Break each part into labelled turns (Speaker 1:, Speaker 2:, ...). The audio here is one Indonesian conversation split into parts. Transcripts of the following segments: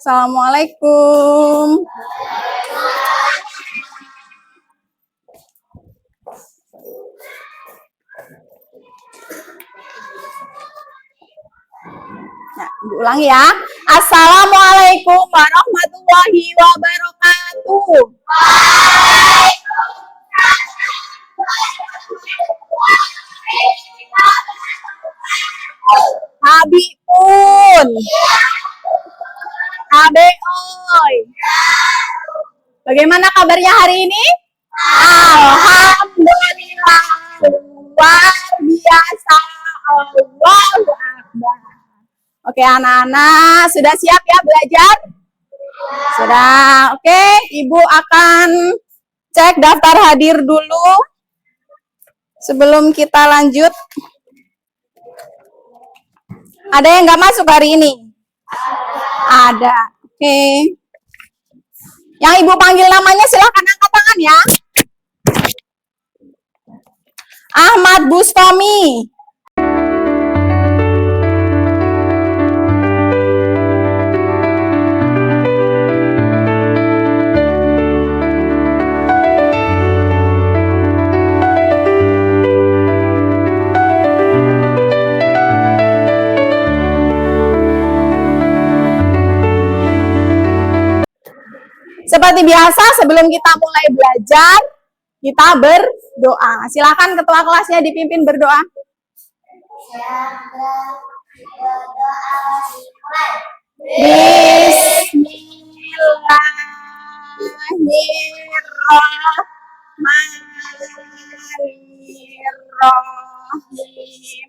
Speaker 1: Assalamualaikum. Nah, diulangi ya. Assalamualaikum warahmatullahi wabarakatuh. Abi pun. Abe oi. Bagaimana kabarnya hari ini? Alhamdulillah. Luar biasa. Allahu Akbar. Oke anak-anak, sudah siap ya belajar? Sudah. Oke, Ibu akan cek daftar hadir dulu sebelum kita lanjut. Ada yang nggak masuk hari ini? Ada. Oke. Yang Ibu panggil namanya silahkan angkat tangan ya. Ahmad Bustami. Seperti biasa, sebelum kita mulai belajar, kita berdoa. Silakan ketua kelasnya dipimpin berdoa. Bismillahirrahmanirrahim.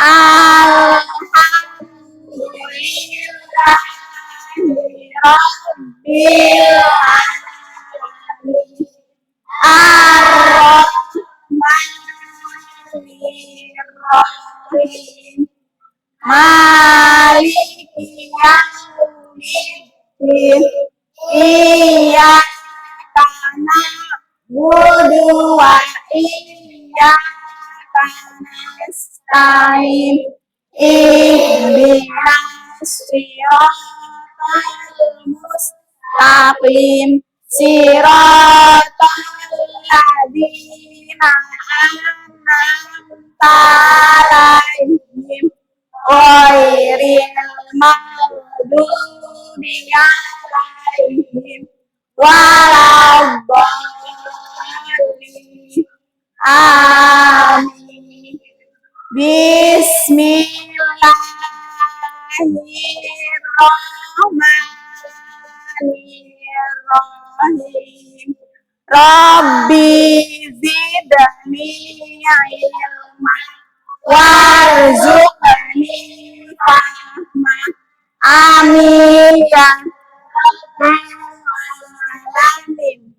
Speaker 1: Alhamdulillah. Rabbil alamin ar-rahmanir-rahim maliki yaumiddin iyyaka na'budu wa iyyaka nasta'in ihdinas siratal mustaqim siratal ladzina an'amta 'alaihim ghairil maghdubi 'alaihim waladdallin. Amin. Bismillahirrahmanirrahim. Rabbi zidni ilma warzuqni fahma. Amin ya rabbal alamin.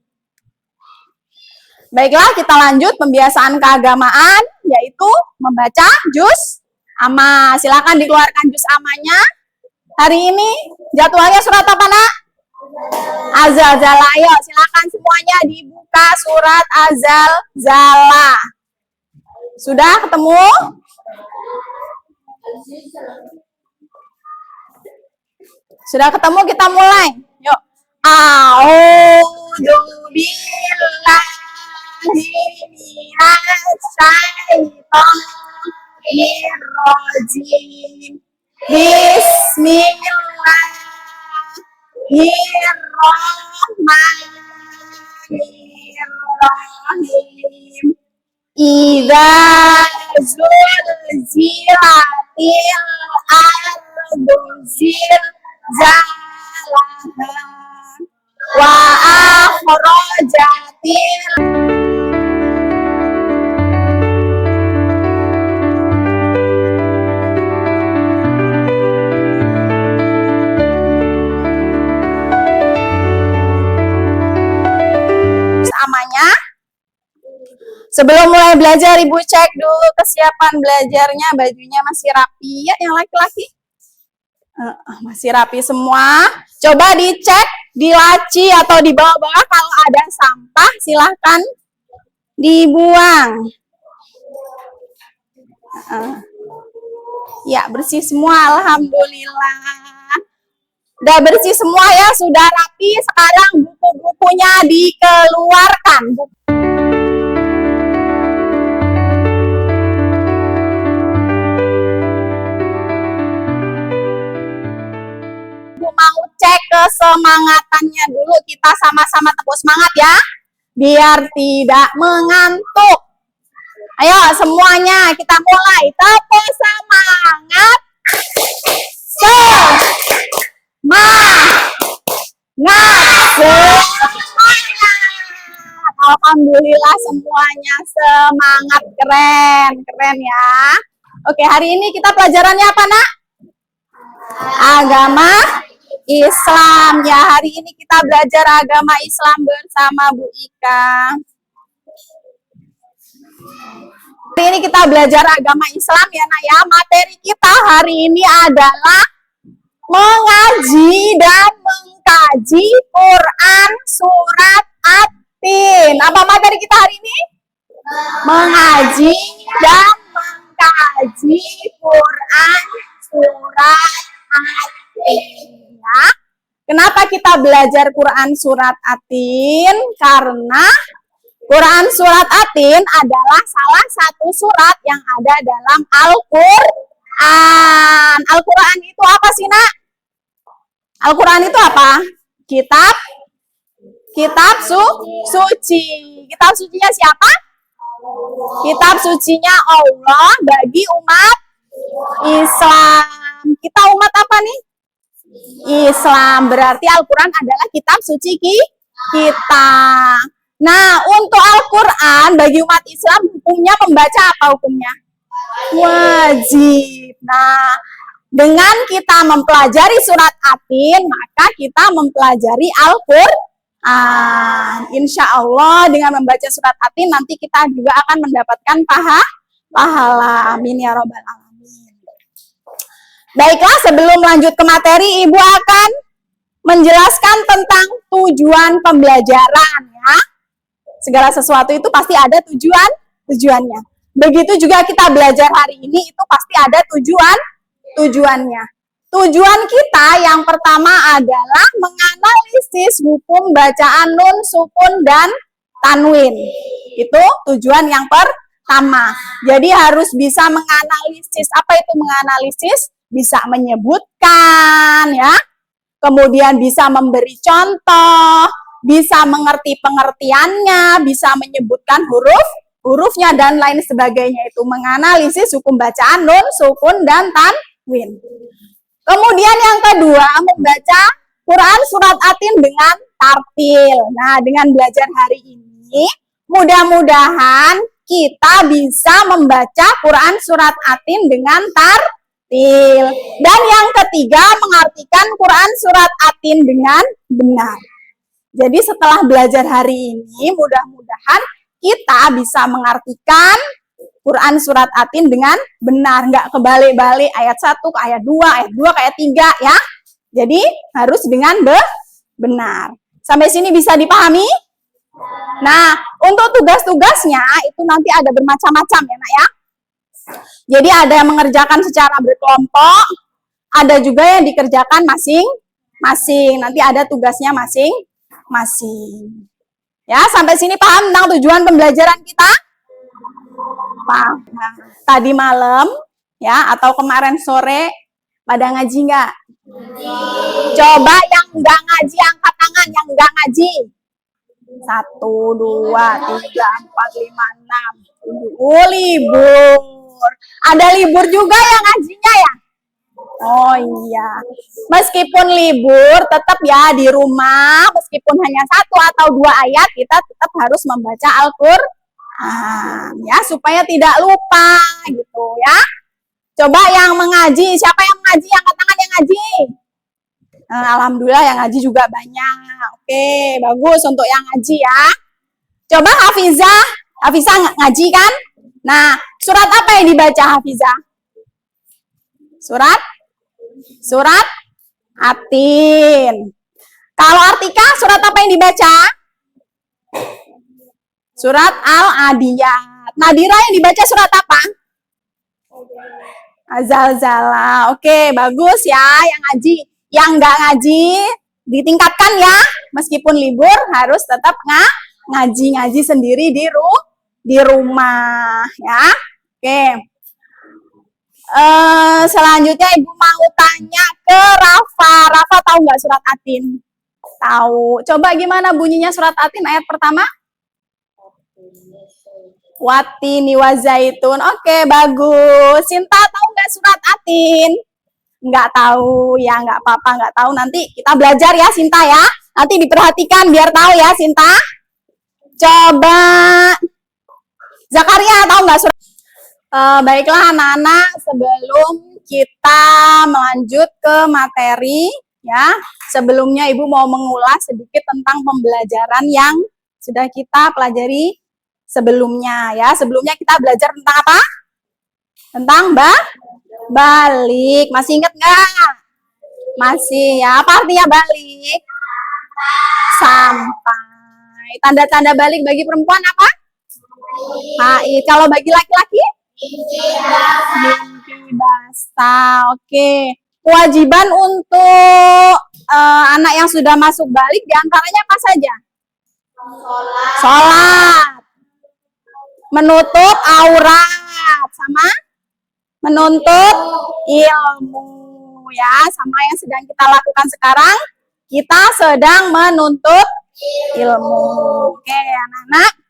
Speaker 1: Baiklah, kita lanjut pembiasaan keagamaan, yaitu membaca juz amma. Silakan dikeluarkan juz amanya. Hari ini jadwalnya surat apa, Nak? Az-Zalzalah. Ayo, silakan semuanya dibuka surat Az-Zalzalah. Sudah ketemu? Sudah ketemu, kita mulai. Yuk. A'udzu billahi minasyaitonir rajim. Bismillahirrahmanirrahim. Idza zulzilatil ardu zilzalaha wa akhrajatil amanya. Sebelum mulai belajar, Ibu cek dulu kesiapan belajarnya, bajunya masih rapi ya yang laki-laki? Masih rapi semua. Coba dicek di laci atau di bawah-bawah, kalau ada sampah silahkan dibuang. Ya, bersih semua, alhamdulillah. Udah bersih semua ya, sudah rapi. Sekarang buku-bukunya dikeluarkan. Mau cek kesemangatannya dulu, kita sama-sama tepuk semangat ya, biar tidak mengantuk. Ayo semuanya kita mulai, tepuk semangat. Semangat. Alhamdulillah semuanya semangat, keren ya. Oke, hari ini kita pelajarannya apa, Nak? Agama Islam ya. Hari ini kita belajar agama Islam bersama Bu Ika. Hari ini kita belajar agama Islam ya, Nak ya. Materi kita hari ini adalah mengaji dan mengkaji Quran surat At-Tin. Apa materi kita hari ini? Mengaji dan mengkaji Quran surat At-Tin ya. Kenapa kita belajar Quran surat At-Tin? Karena Quran surat At-Tin adalah salah satu surat yang ada dalam Al-Quran. Al-Quran itu apa sih, Nak? Al-Quran itu apa? Kitab suci. Kitab sucinya siapa? Kitab sucinya Allah bagi umat Islam. Kita umat apa nih? Islam. Berarti Al-Quran adalah kitab suci kita. Nah, untuk Al-Quran bagi umat Islam hukumnya membaca apa hukumnya? Wajib. Nah, dengan kita mempelajari surat At-Tin, maka kita mempelajari Al-Quran. Insya Allah dengan membaca surat At-Tin nanti kita juga akan mendapatkan pahala. Amin ya robbal alamin. Baiklah, sebelum lanjut ke materi, Ibu akan menjelaskan tentang tujuan pembelajaran ya. Segala sesuatu itu pasti ada tujuannya. Begitu juga kita belajar hari ini itu pasti ada tujuannya. Tujuan kita yang pertama adalah menganalisis hukum bacaan nun, sukun, dan tanwin. Itu tujuan yang pertama. Jadi harus bisa menganalisis. Apa itu menganalisis? Bisa menyebutkan ya. Kemudian bisa memberi contoh, bisa mengerti pengertiannya, bisa menyebutkan hurufnya dan lain sebagainya. Itu menganalisis hukum bacaan nun, sukun, dan tanwin. Kemudian yang kedua, membaca Quran surat At-Tin dengan tartil. Nah, dengan belajar hari ini, mudah-mudahan kita bisa membaca Quran surat At-Tin dengan tartil. Dan yang ketiga, mengartikan Quran surat At-Tin dengan benar. Jadi setelah belajar hari ini, mudah-mudahan kita bisa mengartikan Quran surat At-Tin dengan benar. Nggak kebalik-balik ayat 1 ke ayat 2, ayat 2 ke ayat 3 ya. Jadi harus dengan benar. Sampai sini bisa dipahami? Nah, untuk tugas-tugasnya itu nanti ada bermacam-macam ya, Nak ya. Jadi ada yang mengerjakan secara berkelompok, ada juga yang dikerjakan masing-masing. Nanti ada tugasnya masing-masing. Ya, sampai sini paham tentang tujuan pembelajaran kita? Paham. Tadi malam ya atau kemarin sore pada ngaji nggak? Coba yang nggak ngaji angkat tangan, yang nggak ngaji. 1, 2, 3, 4, 5, 6. Libur. Ada libur juga yang ngajinya ya? Oh iya. Meskipun libur, tetap ya di rumah, meskipun hanya 1 atau 2 ayat, kita tetap harus membaca Al-Quran. Ya, supaya tidak lupa gitu ya. Coba yang mengaji, siapa yang mengaji? Angkat tangan yang ngaji. Alhamdulillah yang ngaji juga banyak. Oke, bagus untuk yang ngaji ya. Coba Hafizah ngaji kan? Nah, surat apa yang dibaca Hafizah? Surat At-Tin. Kalau Artika, surat apa yang dibaca? Surat Al-Adiyat. Nadira yang dibaca surat apa? Azalzala. Oke, bagus ya yang ngaji. Yang nggak ngaji ditingkatkan ya, meskipun libur harus tetap ngaji sendiri di rumah ya. Oke. Selanjutnya Ibu mau tanya ke Rafa. Rafa tahu nggak surat Atin? Tahu. Coba gimana bunyinya surat Atin ayat pertama? Watini wa zaitun. Oke, bagus. Sinta tahu nggak surat Atin? Nggak tahu ya, nggak apa-apa, nggak tahu. Nanti kita belajar ya, Sinta ya. Nanti diperhatikan biar tahu ya, Sinta. Coba Zakaria tahu nggak surat? Baiklah anak-anak, sebelum kita melanjut ke materi ya, sebelumnya Ibu mau mengulas sedikit tentang pembelajaran yang sudah kita pelajari sebelumnya ya. Sebelumnya kita belajar tentang apa? Tentang balik. Masih ingat nggak? Masih ya. Apa artinya balik? Sampai. Tanda-tanda balik bagi perempuan apa? Haid. Kalau bagi laki-laki? Mimpi basah. Oke. Kewajiban untuk anak yang sudah masuk balik diantaranya apa saja? Sholat. Menutup aurat. Sama menuntut ilmu ya. Sama yang sedang kita lakukan sekarang. Kita sedang menuntut ilmu. Oke anak-anak.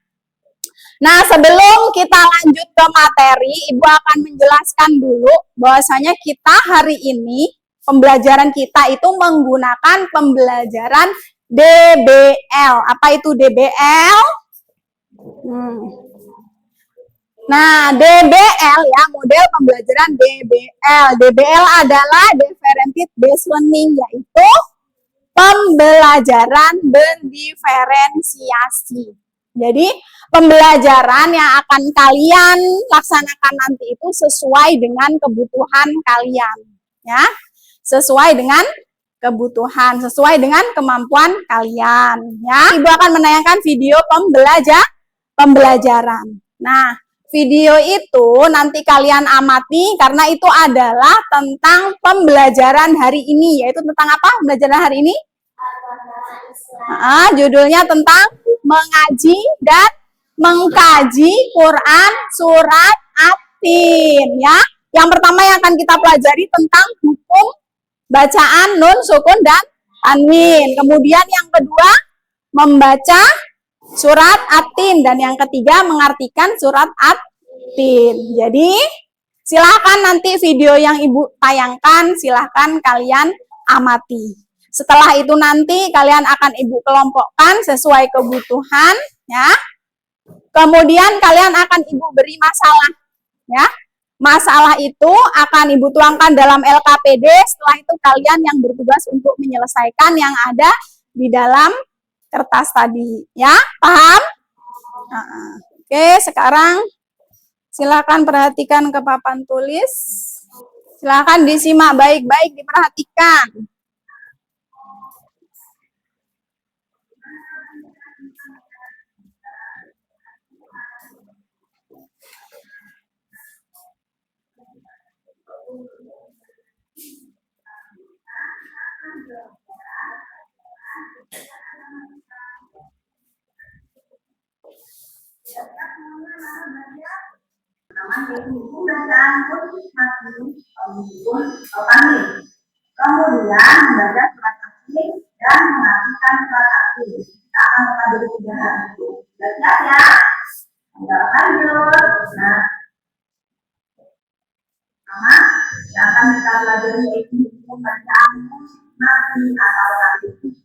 Speaker 1: Nah, sebelum kita lanjut ke materi, Ibu akan menjelaskan dulu bahwasanya kita hari ini, pembelajaran kita itu menggunakan pembelajaran DBL. Apa itu DBL? Nah, DBL ya, model pembelajaran DBL. DBL adalah Differentiated Based Learning, yaitu pembelajaran berdiferensiasi. Jadi, pembelajaran yang akan kalian laksanakan nanti itu sesuai dengan kebutuhan kalian, ya. Sesuai dengan kebutuhan, sesuai dengan kemampuan kalian, ya. Ibu akan menayangkan video pembelajaran. Nah, video itu nanti kalian amati karena itu adalah tentang pembelajaran hari ini, yaitu tentang apa pembelajaran hari ini? Judulnya tentang mengaji dan mengkaji Quran surat Atin ya. Yang pertama yang akan kita pelajari tentang hukum bacaan nun, sukun, dan tanwin. Kemudian yang kedua membaca surat Atin dan yang ketiga mengartikan surat Atin. Jadi silakan nanti video yang Ibu tayangkan silahkan kalian amati. Setelah itu nanti kalian akan Ibu kelompokkan sesuai kebutuhan ya. Kemudian kalian akan Ibu beri masalah ya. Masalah itu akan Ibu tuangkan dalam LKPD. Setelah itu kalian yang bertugas untuk menyelesaikan yang ada di dalam kertas tadi ya. Paham? Oke, sekarang silakan perhatikan ke papan tulis. Silakan disimak baik-baik, diperhatikan. Kemudian membaca surat Atin dan mengartikan surat Atin. Kita akan mempelajari 3 hal itu. Siap ya? Kita lanjut. Nah, pertama yang akan kita pelajari yaitu hukum bacaan mati atau tamyiz.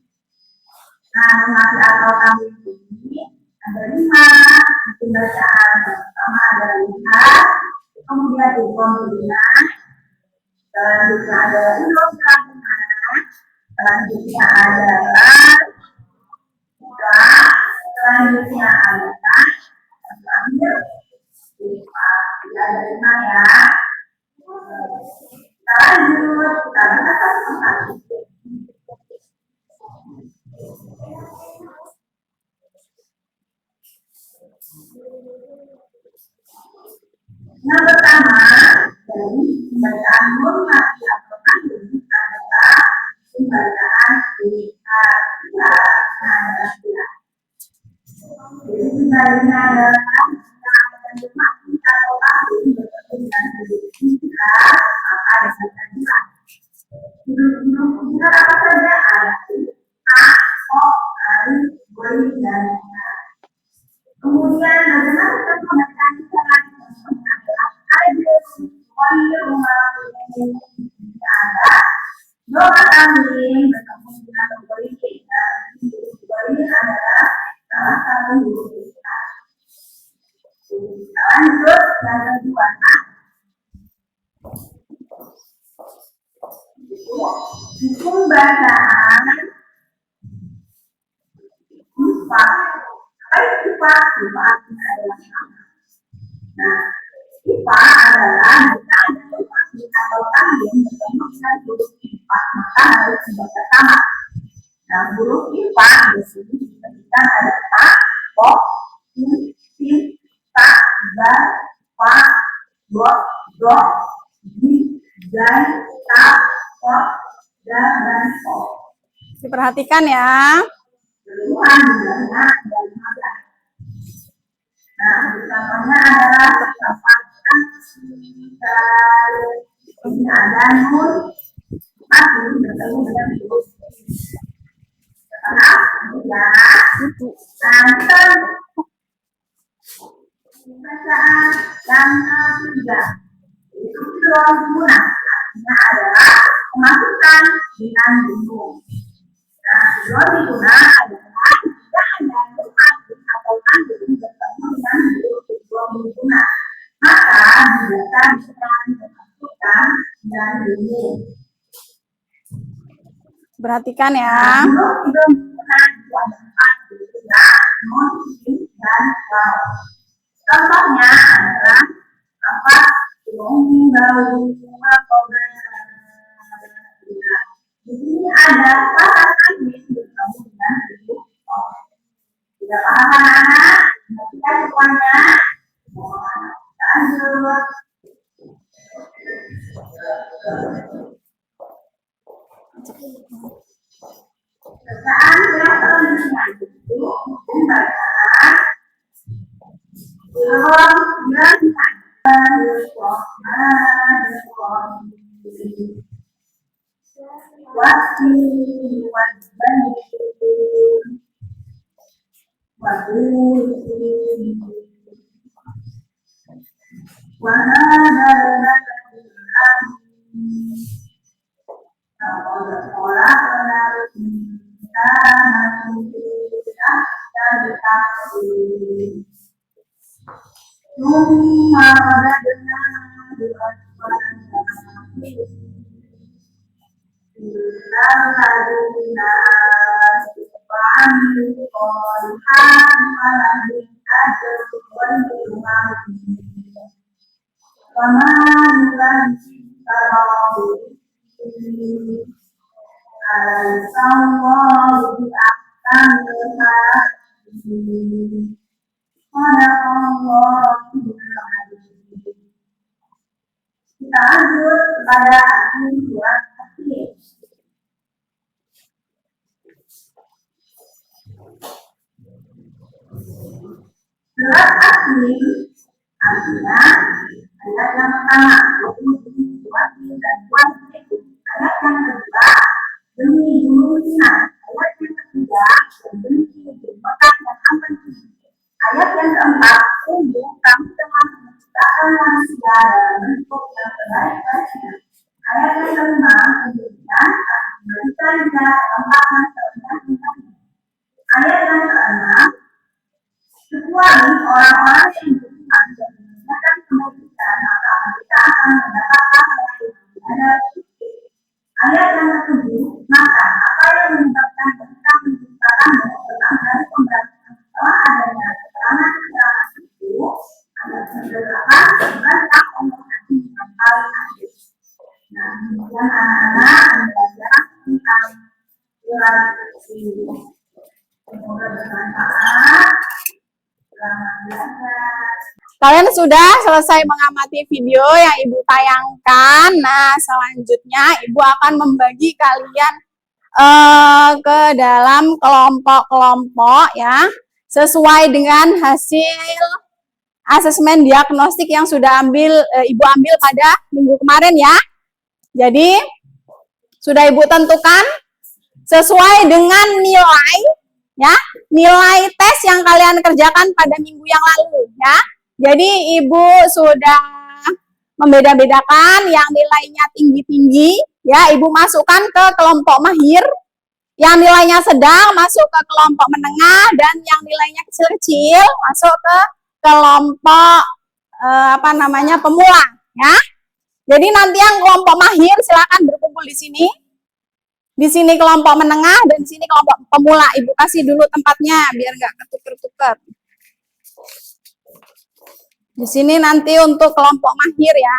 Speaker 1: Nah, mati atau tamyiz ini ada 5 hukum bacaan. Pertama ada lihat, kemudian dominan, selanjutnya ada selanjutnya adalah selanjutnya adalah terakhir ada 5 ya. Kita lanjut, kita baca satu. Yang pertama dari bacaan nun mati atau tamyiz adalah
Speaker 2: bacaan lihat, jadi lainnya adalah mati atau asing bertemu dengan huruf lihat, maka disebutkan lihat. Huruf lihat apa saja? Ada a, o, ari, goi, dan a. Kemudian bagaimana kita membacakan secara adalah ada wali rumah ada doa kambing bertemu dengan goi, dan goi adalah salah satu huruf kita. Lanjut yang kedua, hukum bacaan IPA. Apa itu IPA? IPA adalah sama. Nah, IPA adalah jika ada lokasi atau kambing bertemu dengan huruf IPA, maka harus dibaca sama. Nah, huruf IPA di sini disebutkan ada A, O, I, Si, Ta, Ba, Pa, Bo, Do, Di, Dai, Ta, So, Da, dan So.
Speaker 1: Diperhatikan ya.
Speaker 2: Keluhan bilangnya ada 15. Nah, contohnya adalah terpapatkan ini ada nun mati bertemu dengan huruf setelah ya. Nah, kita bacaan yang ketiga itu fi'il guna, artinya adalah kemasukan dengan gunung. Nah, fi'il guna adalah jika ada kemasukan atau kandung bertemu dengan fi'il guna, maka dibaca dengan kemasukan dan gunung.
Speaker 1: Perhatikan ya.
Speaker 2: Fi'il guna itu ada 4, ya, nun, sin, dan waw. Contohnya adalah apa? Bau di sini ada kata kambing bertemu dengan huruf O. Tidak paham anak-anak? Perhatikan semuanya. Lanjut. Bacaan yang selanjutnya itu hukum bacaan belum dilanjutkan. Wasi wajibani waburi wahadana kalau sekolah harus kita dan dikasih kita lanjut kepada arti surat asli. Surat asli artinya ayat yang pertama wati dan wati. Ayat yang kedua demi gunung Sinai. Ayat yang ketiga demi Mekah dan Aman. Ayat yang keempat sungguh kami telah menciptakan manusia dalam bentuk yang terbaik-baiknya. Ayat yang kelima menjadikan memberikan dia tempatan seenak-enaknya. Ayat yang keenam kecuali orang-orang yang beriman dan menggunakan kemudian maka mereka akan mendapatkan ada. Ayat yang ketujuh maka apa yang menyebabkan mereka menciptakan bentuk dari pemberantasan setelah adanya keterangan itu ayat yang ke-8 mereka omongan yang paling akhir. Nah, kemudian anak-anak belajar tentang surat ini. Semoga bermanfaat. Selamat belajar.
Speaker 1: Kalian sudah selesai mengamati video yang Ibu tayangkan. Nah, selanjutnya Ibu akan membagi kalian ke dalam kelompok-kelompok ya, sesuai dengan hasil asesmen diagnostik yang sudah Ibu ambil pada minggu kemarin ya. Jadi sudah Ibu tentukan sesuai dengan nilai ya, nilai tes yang kalian kerjakan pada minggu yang lalu ya. Jadi Ibu sudah membeda-bedakan yang nilainya tinggi-tinggi ya, Ibu masukkan ke kelompok mahir, yang nilainya sedang masuk ke kelompok menengah, dan yang nilainya kecil-kecil masuk ke kelompok pemula ya. Jadi nanti yang kelompok mahir silakan berkumpul di sini. Di sini kelompok menengah dan di sini kelompok pemula. Ibu kasih dulu tempatnya biar nggak ketuker-tuker. Di sini nanti untuk kelompok mahir ya.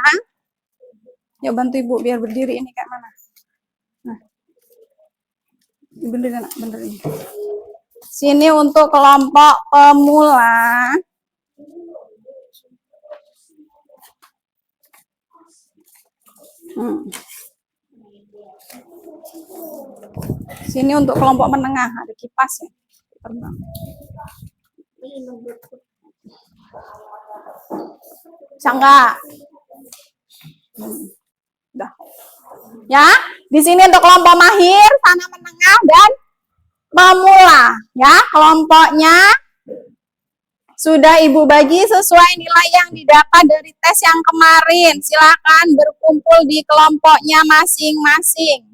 Speaker 1: Ya bantu Ibu biar berdiri ini kayak mana. Nah. Bener ini. Sini untuk kelompok pemula. Sini untuk kelompok menengah, ada kipas ya. Terbang. Sangga. Udah. Ya, di sini untuk kelompok mahir, sana menengah dan pemula. Ya, kelompoknya sudah Ibu bagi sesuai nilai yang didapat dari tes yang kemarin. Silakan berkumpul di kelompoknya masing-masing.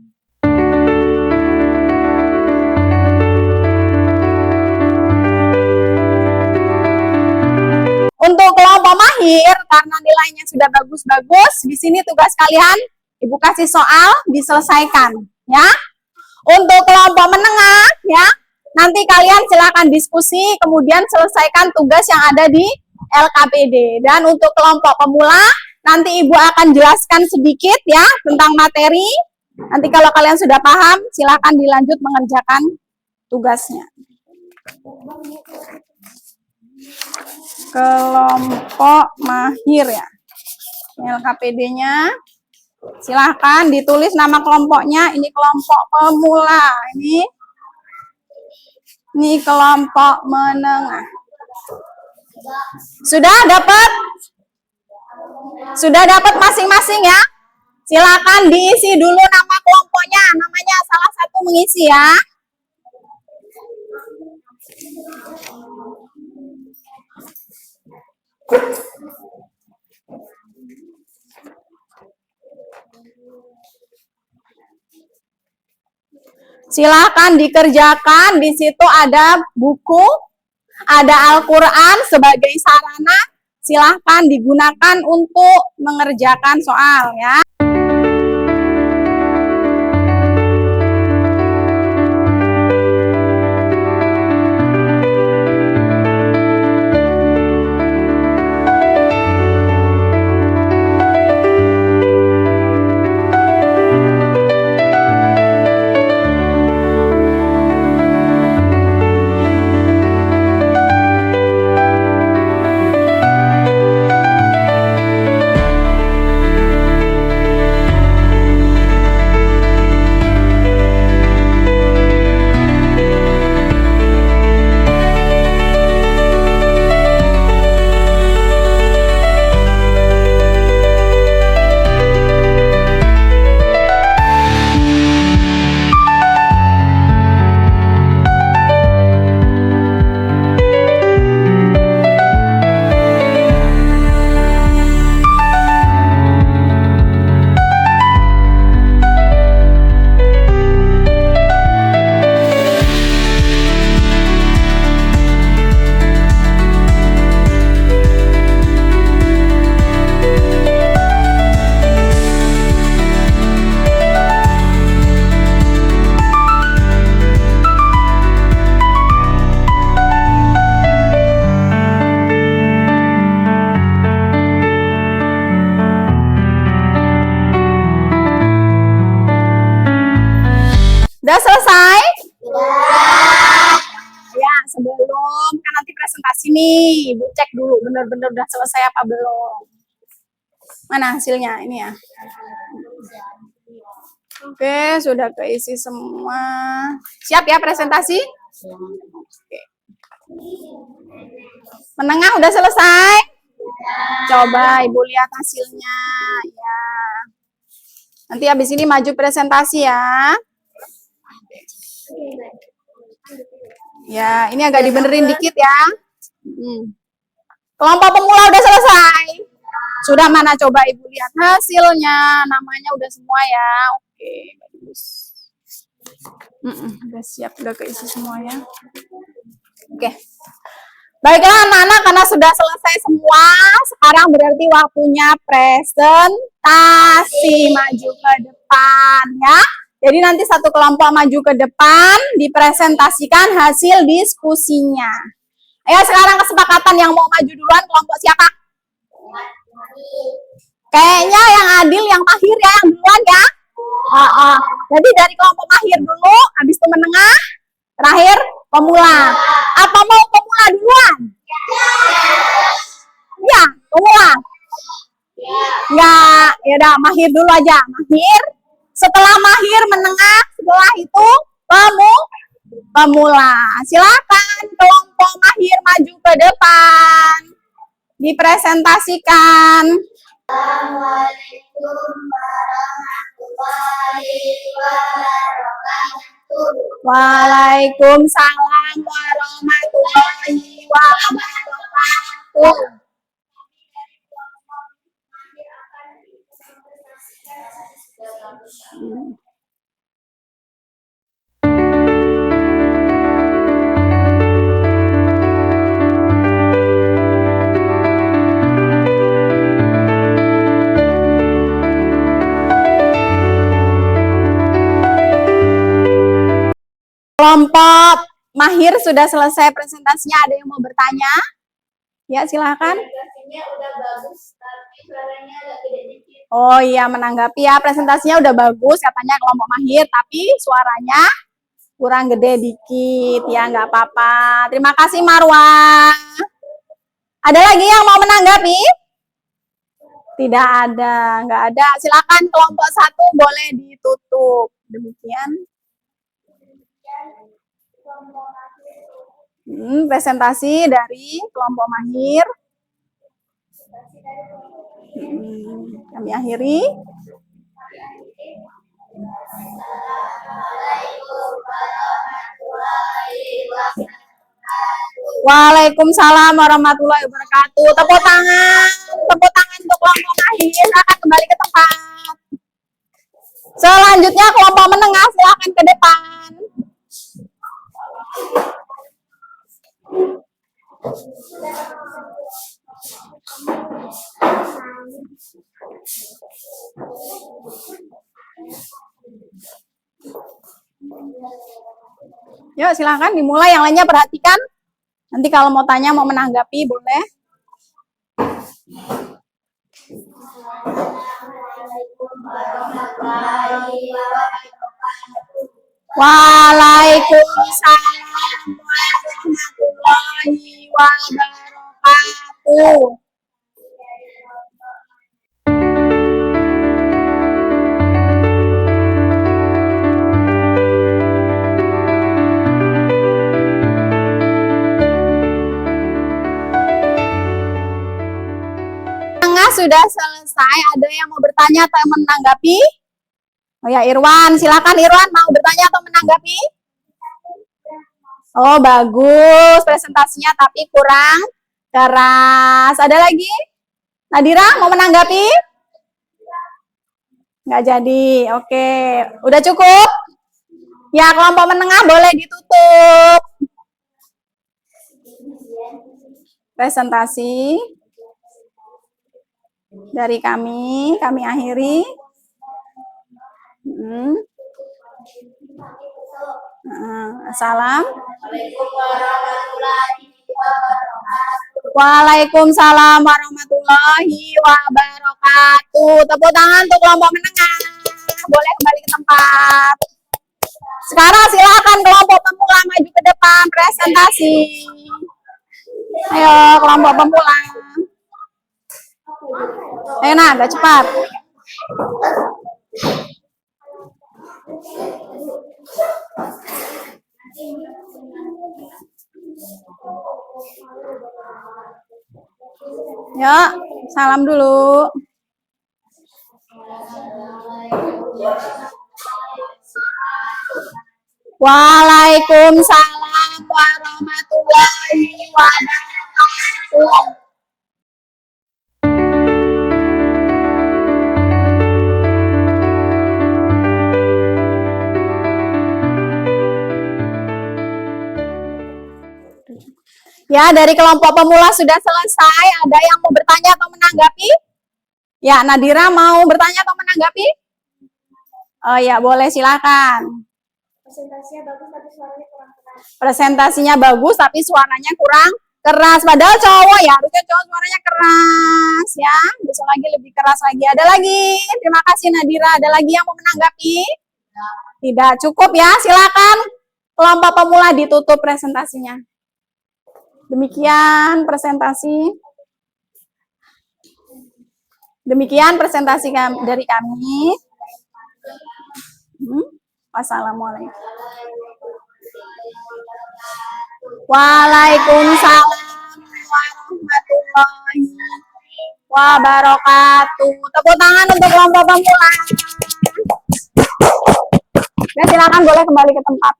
Speaker 1: Untuk kelompok mahir, karena nilainya sudah bagus-bagus, di sini tugas kalian Ibu kasih soal diselesaikan, ya. Untuk kelompok menengah, ya, nanti kalian silakan diskusi, kemudian selesaikan tugas yang ada di LKPD. Dan untuk kelompok pemula, nanti Ibu akan jelaskan sedikit ya tentang materi. Nanti kalau kalian sudah paham, silakan dilanjut mengerjakan tugasnya. Kelompok mahir ya, LKPD-nya. Silahkan ditulis nama kelompoknya. Ini kelompok pemula, ini kelompok menengah. Sudah dapat? Sudah dapat masing-masing ya? Silakan diisi dulu nama kelompoknya. Namanya salah satu mengisi ya. Silakan dikerjakan. Di situ ada buku, ada Al-Quran sebagai sarana. Silakan digunakan untuk mengerjakan soal ya. Udah selesai? Ya, sebelum kan nanti presentasi nih, Ibu cek dulu bener-bener udah selesai apa belum. Mana hasilnya? Ini ya. Oke, sudah keisi semua. Siap ya presentasi? Oke. Menengah udah selesai? Coba Ibu lihat hasilnya. Ya. Nanti habis ini maju presentasi ya. Ya, ini agak dibenerin dikit ya. Kelompok pemula udah selesai. Sudah mana coba Ibu lihat hasilnya. Namanya udah semua ya. Oke, bagus. Udah siap, udah keisi semuanya. Oke. Baiklah anak-anak, karena sudah selesai semua, sekarang berarti waktunya presentasi. Maju ke depan ya. Jadi nanti satu kelompok maju ke depan, dipresentasikan hasil diskusinya. Ayo sekarang kesepakatan yang mau maju duluan kelompok siapa? Kayaknya yang Adil, yang Mahir ya, yang duluan ya. Jadi dari kelompok Mahir dulu, habis itu menengah, terakhir pemula. Apa mau pemula duluan? Ya, pemula. Ya, ya udah Mahir dulu aja. Mahir. Setelah Mahir menengah, setelah itu pemula. Silakan kelompok Mahir maju ke depan. Dipresentasikan. Assalamualaikum warahmatullahi wabarakatuh. Waalaikumsalam warahmatullahi wabarakatuh. Kelompok Mahir sudah selesai presentasinya. Ada yang mau bertanya? Ya, silakan. Udah bagus, tapi suaranya agak gede dikit. Oh iya, menanggapi ya, presentasinya udah bagus katanya kelompok Mahir, tapi suaranya kurang gede dikit. Ya, nggak apa-apa. Terima kasih Marwa. Ada lagi yang mau menanggapi? Tidak ada, nggak ada. Silakan kelompok 1 boleh ditutup. Demikian. Presentasi dari kelompok Mahir. Kami akhiri. Waalaikumsalam warahmatullahi wabarakatuh. Tepuk tangan untuk kelompok Mahir. Silakan kembali ke tempat. Selanjutnya kelompok menengah, silakan ke depan. Yuk silakan dimulai, yang lainnya perhatikan. Nanti kalau mau tanya, mau menanggapi boleh. Waalaikumsalam warahmatullahi wabarakatuh. Sudah selesai. Ada yang mau bertanya atau menanggapi? Oh ya, Irwan, silakan Irwan, mau bertanya atau menanggapi? Oh, bagus presentasinya tapi kurang keras. Ada lagi? Nadira mau menanggapi? Nggak jadi. Oke, udah cukup? Ya, kelompok menengah boleh ditutup. Presentasi dari kami akhiri. Salam. Waalaikumsalam warahmatullahi wabarakatuh. Tepuk tangan untuk kelompok menengah. Boleh kembali ke tempat. Sekarang silakan kelompok pemula maju ke depan presentasi. Ayo kelompok pemula. Ayo nah, agak cepat. Ya, salam dulu. Waalaikumsalam warahmatullahi wabarakatuh. Ya, dari kelompok pemula sudah selesai. Ada yang mau bertanya atau menanggapi? Ya, Nadira mau bertanya atau menanggapi? Oh ya, boleh, silakan.
Speaker 3: Presentasinya bagus tapi suaranya kurang keras.
Speaker 1: Presentasinya bagus tapi suaranya kurang keras. Padahal cowok ya, harusnya cowok suaranya keras ya. Besok lagi lebih keras lagi. Ada lagi? Terima kasih Nadira. Ada lagi yang mau menanggapi? Tidak, cukup ya. Silakan kelompok pemula ditutup presentasinya. Demikian presentasi. Demikian presentasi dari kami. Wassalamualaikum. Waalaikumsalam warahmatullahi wabarakatuh. Tepuk tangan untuk kelompok pemula. Ya, silakan boleh kembali ke tempat.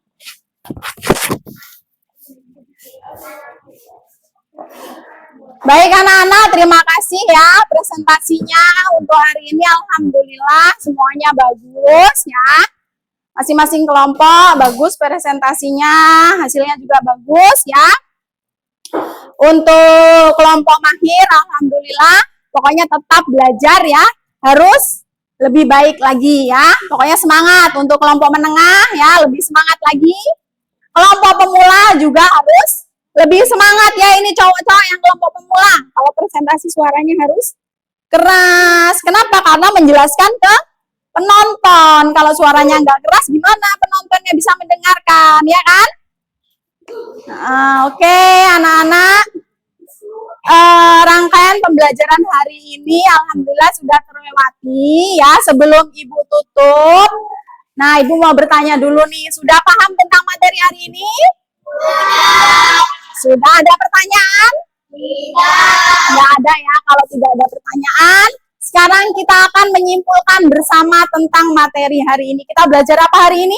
Speaker 1: Baik anak-anak, terima kasih ya presentasinya untuk hari ini. Alhamdulillah semuanya bagus ya. Masing-masing kelompok bagus presentasinya, hasilnya juga bagus ya. Untuk kelompok mahir, alhamdulillah, pokoknya tetap belajar ya, harus lebih baik lagi ya. Pokoknya semangat. Untuk kelompok menengah ya, lebih semangat lagi. Kelompok pemula juga harus lebih semangat ya. Ini cowok-cowok yang kelompok pemula. Kalau presentasi suaranya harus keras. Kenapa? Karena menjelaskan ke penonton. Kalau suaranya nggak keras, gimana penontonnya bisa mendengarkan, ya kan? Oke, anak-anak. Rangkaian pembelajaran hari ini, alhamdulillah sudah terlewati ya. Sebelum Ibu tutup, nah Ibu mau bertanya dulu nih, sudah paham tentang materi hari ini? Sudah ada pertanyaan? Tidak. Nggak ada ya. Kalau tidak ada pertanyaan, sekarang kita akan menyimpulkan bersama tentang materi hari ini. Kita belajar apa hari ini?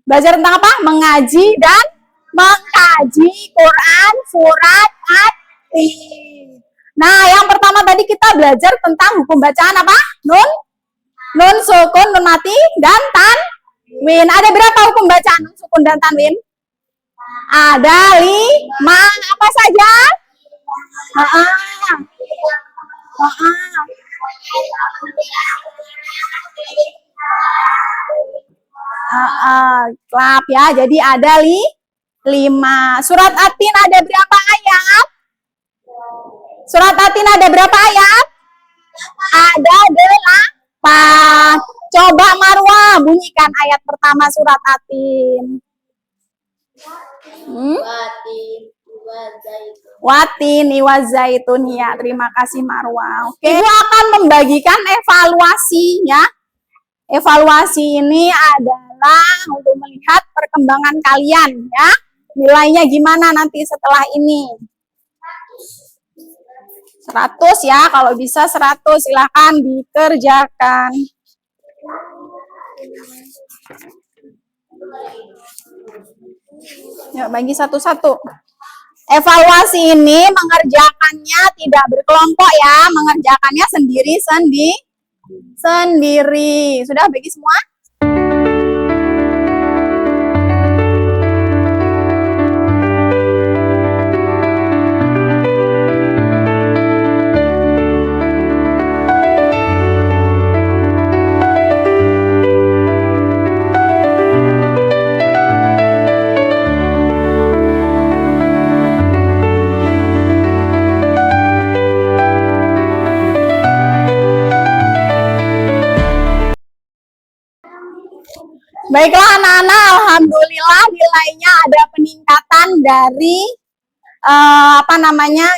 Speaker 1: Belajar tentang apa? Mengaji dan mengkaji Quran surat At-Tin. Nah, yang pertama tadi kita belajar tentang hukum bacaan apa? Nun sukun, nun mati, dan tanwin. Ada berapa hukum bacaan nun sukun dan tanwin? Ada 5. Apa saja? Klap ya. Jadi ada 5. Surat At-Tin ada berapa ayat? Surat At-Tin ada berapa ayat? Ada 8. Coba Marwa bunyikan ayat pertama surat At-Tin. Watin iwazaitun ya. Terima kasih Marwa. Oke. Ibu akan membagikan evaluasi ya. Evaluasi ini adalah untuk melihat perkembangan kalian ya. Nilainya gimana nanti setelah ini? 100 ya, kalau bisa 100 silahkan dikerjakan. Ya, bagi satu-satu. Evaluasi ini mengerjakannya tidak berkelompok ya, mengerjakannya sendiri. Sudah bagi semua? Baiklah anak-anak, alhamdulillah nilainya ada peningkatan dari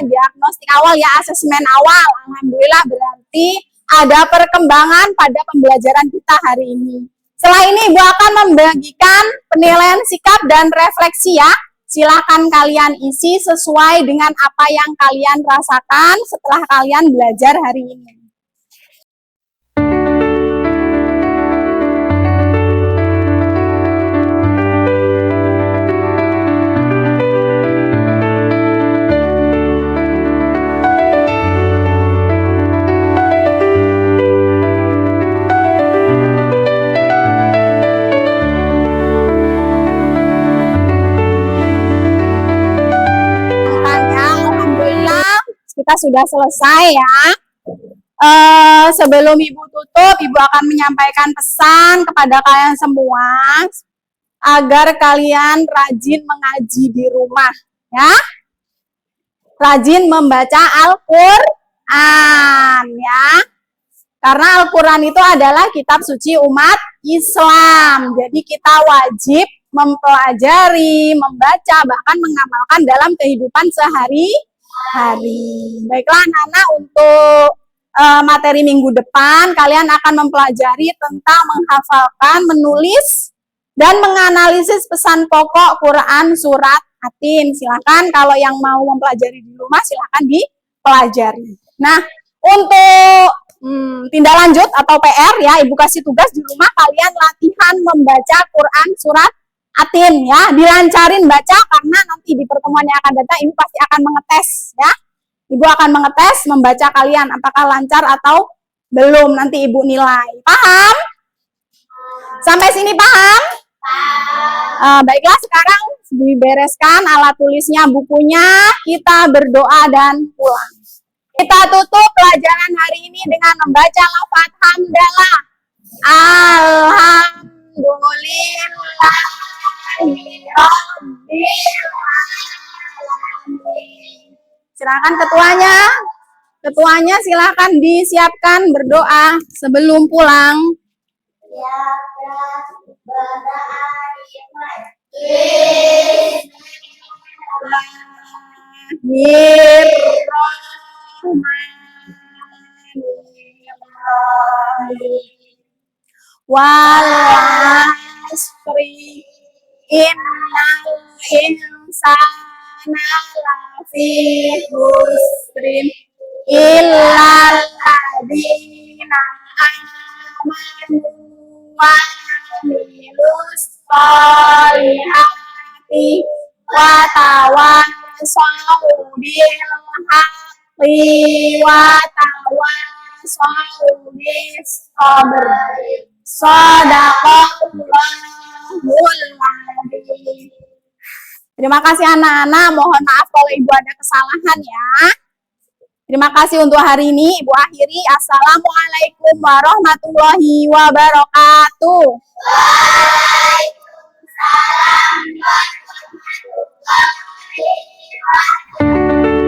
Speaker 1: diagnostik awal ya, asesmen awal. Alhamdulillah berarti ada perkembangan pada pembelajaran kita hari ini. Setelah ini Ibu akan membagikan penilaian sikap dan refleksi ya. Silakan kalian isi sesuai dengan apa yang kalian rasakan setelah kalian belajar hari ini. Kita sudah selesai ya. Sebelum Ibu tutup, Ibu akan menyampaikan pesan kepada kalian semua agar kalian rajin mengaji di rumah ya. Rajin membaca Al-Qur'an ya. Karena Al-Qur'an itu adalah kitab suci umat Islam. Jadi kita wajib mempelajari, membaca, bahkan mengamalkan dalam kehidupan sehari-hari. Baiklah anak-anak, untuk materi minggu depan kalian akan mempelajari tentang menghafalkan, menulis, dan menganalisis pesan pokok Quran surat Atin. Silakan kalau yang mau mempelajari di rumah silakan dipelajari. Nah, untuk tindak lanjut atau PR ya, Ibu kasih tugas di rumah kalian latihan membaca Quran surat Atin ya, dilancarin baca karena nanti di pertemuan yang akan datang Ibu pasti akan mengetes ya. Ibu akan mengetes membaca kalian apakah lancar atau belum, nanti Ibu nilai. Paham? Sampai sini paham? Baiklah, sekarang dibereskan alat tulisnya, bukunya, kita berdoa dan pulang. Kita tutup pelajaran hari ini dengan membaca lafaz hamdalah. Alhamdulillah. Silakan ketuanya silakan disiapkan berdoa sebelum pulang. Wal asri innal insana lafi khusrin illal ladzina amanu wa amilus sholihati wa tawassaw bil haqqi wa tawassaw bis sabr. Shadaqallahul adzim. Terima kasih anak-anak, mohon maaf kalau Ibu ada kesalahan ya. Terima kasih untuk hari ini, Ibu akhiri. Assalamualaikum warahmatullahi wabarakatuh. Waalaikumsalam warahmatullahi wabarakatuh.